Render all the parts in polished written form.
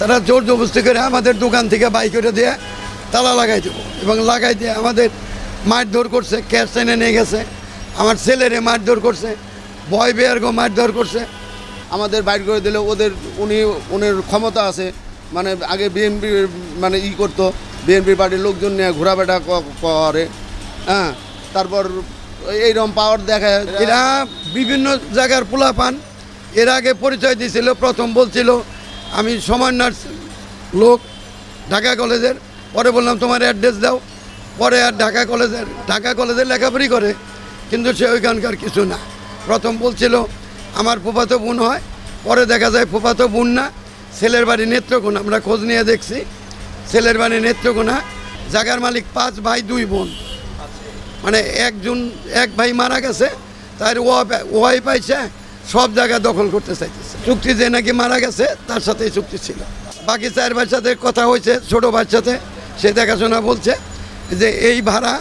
তারা জোর জবরদস্তি করে আমাদের দোকান থেকে বাইক করে দিয়ে তালা লাগাই দেবো এবং লাগাই দিয়ে আমাদের মারধর করছে, ক্যাশ এনে নিয়ে গেছে, আমার ছেলেরে মারধর করছে, বয় বেয়ারগো মারধর করছে। আমাদের বাইর করে দিলে উনি ক্ষমতা আছে, মানে আগে বিএনপি মানে করতো, বিএনপি পার্টির লোকজন নিয়ে ঘোরাফেরা করে, হ্যাঁ, তারপর এইরকম পাওয়ার দেখায়। এরা বিভিন্ন জায়গার পোলা পান। এর আগে পরিচয় দিয়েছিল, প্রথম বলছিল আমি সমন্বয়ের লোক ঢাকা কলেজের, পরে বললাম তোমার অ্যাড্রেস দাও, পরে আর ঢাকা কলেজের লেখাপড়ি করে, কিন্তু সে ওইখানকার কিছু না। প্রথম বলছিল আমার ফুফাতো বোন হয়, পরে দেখা যায় ফুফাতো বোন না, ছেলের বাড়ি নেত্রকোনা। আমরা খোঁজ নিয়ে দেখছি ছেলের বাড়ি নেত্রকোনা, জায়গার মালিক 5 ভাই 2 বোন, মানে এক ভাই মারা গেছে, তার ওয়াই পাইছে, সব জায়গা দখল করতে চাইতেছে। চুক্তি যে নাকি মারা গেছে তার সাথেই চুক্তি ছিল। বাকি 4 ভাইয়ের সাথে কথা হয়েছে, ছোটো ভাইয়ের সাথে, সে দেখাশোনা বলছে যে এই ভাড়া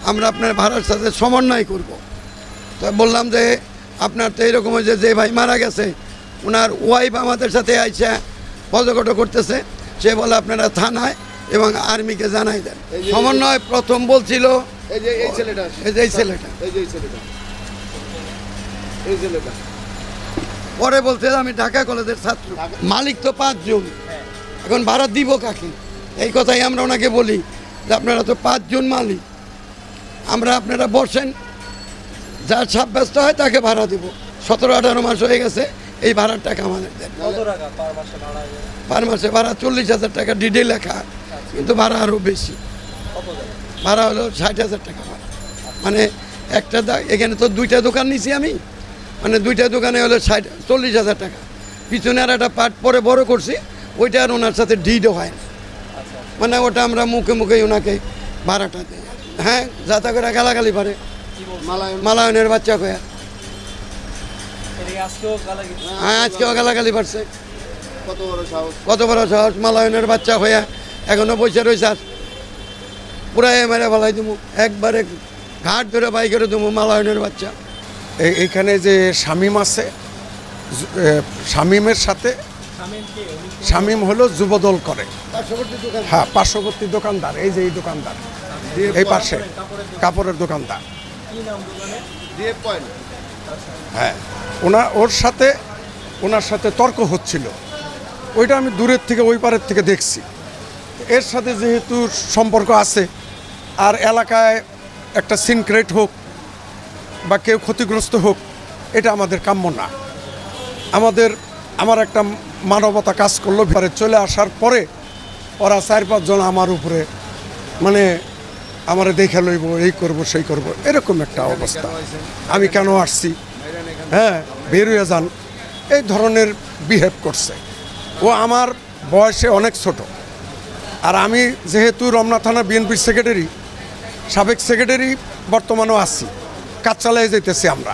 আমরা আপনার ভাড়ার সাথে সমন্বয় করব। তো বললাম যে আপনার তো এইরকম হয়েছে, যে ভাই মারা গেছে ওনার ওয়াইফ আমাদের সাথে আইসা পদকট করতেছে, সে বলে আপনারা থানায় এবং আর্মিকে জানাই দেন। সমন্বয় প্রথম বলছিল এই ছেলেটা পরে বলছে আমি ঢাকা কলেজের ছাত্র। মালিক তো 5 জন, এখন ভাড়া দিব কাকে? এই কথাই আমরা ওনাকে বলি যে আপনারা তো 5 জন মালিক, আপনারা বসেন, যার সাব্যস্ত হয় তাকে ভাড়া দিব। 17-18 মাস হয়ে গেছে, এই ভাড়ার টাকা আমাদের দেন। পার মাসে ভাড়া 40,000 টাকা ডিডে লেখা, কিন্তু ভাড়া আরও বেশি। ভাড়া হলো 60,000 টাকা ভাড়া। মানে এখানে তো 2টা দোকান নিছি আমি, মানে 2টা দোকানে হলো 40,000 টাকা। পিছনে আর একটা পার্ট পরে বড় করছি, ওইটা আর ওনার সাথে ডিডও হয় না, মানে ওটা আমরা মুখে মুখে ওনাকে ভাড়াটা দিই। হ্যাঁ, যাতা করে গালাগালি পারে, মালায়নের বাচ্চা কয়া। হ্যাঁ, আজকেও গালাগালি পারছে। কত বড় সাহস! মালায়নের বাচ্চা হইয়া এখনো পয়সা রয়েছে, পুরাই মেরে ফেলাই দেবো, একবারে ঘাট ধরে বাই করে দেবো মালায়নের বাচ্চা। এইখানে যে শামীম আছে, শামীমের সাথে, শামীম হলো যুবদল করে, হ্যাঁ, পার্শ্ববর্তী দোকানদার, এই যে এই দোকানদার, এই পাশে কাপড়ের দোকানদার, হ্যাঁ, ওনার সাথে তর্ক হচ্ছিল। ওইটা আমি দূরের থেকে, ওই পারের থেকে দেখছি। এর সাথে যেহেতু সম্পর্ক আছে, আর এলাকায় একটা সিনক্রেট হোক বা কেউ ক্ষতিগ্রস্ত হোক, এটা আমাদের কাম্য না। আমার একটা মানবতা কাজ করলো। ভিতরে চলে আসার পরে ওরা 4-5 জন আমার উপরে, মানে আমারে দেখে লইব, এই করব সেই করব, এরকম একটা অবস্থা। আমি কেন আসছি, হ্যাঁ, বেরিয়ে যান, এই ধরনের বিহেভ করছে। ও আমার বয়সে অনেক ছোট, আর আমি যেহেতু রমনা থানা বিএনপির সেক্রেটারি, সাবেক সেক্রেটারি, বর্তমানেও আছি, কাজ চালিয়ে যেতেছি আমরা,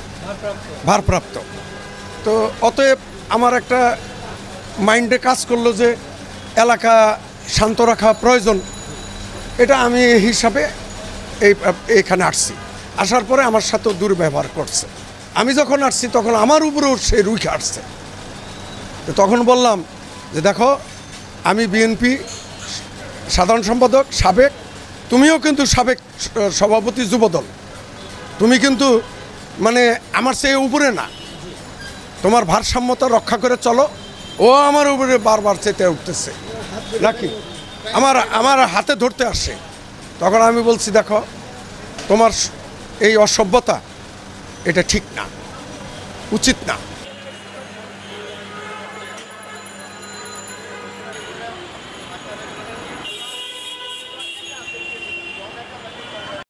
ভারপ্রাপ্ত। তো অতএব আমার একটা মাইন্ডে কাজ করলো যে এলাকা শান্ত রাখা প্রয়োজন, এটা আমি হিসাবে এইখানে আসছি। আসার পরে আমার সাথেও দুর্ব্যবহার করছে। আমি যখন আসছি তখন আমার উপরেও সে রুখে আসছে। তখন বললাম যে দেখো, আমি বিএনপি সাধারণ সম্পাদক সাবেক, তুমিও কিন্তু সাবেক সভাপতি যুবদল, তুমি কিন্তু মানে আমার চেয়ে উপরে না, তোমার ভারসাম্যতা রক্ষা করে চলো। ও আমার উপরে বারবার চেতে উঠতেছে নাকি, আমার হাতে ধরতে আসে। তখন আমি বলছি দেখো, তোমার এই অসভ্যতা এটা ঠিক না, উচিত না।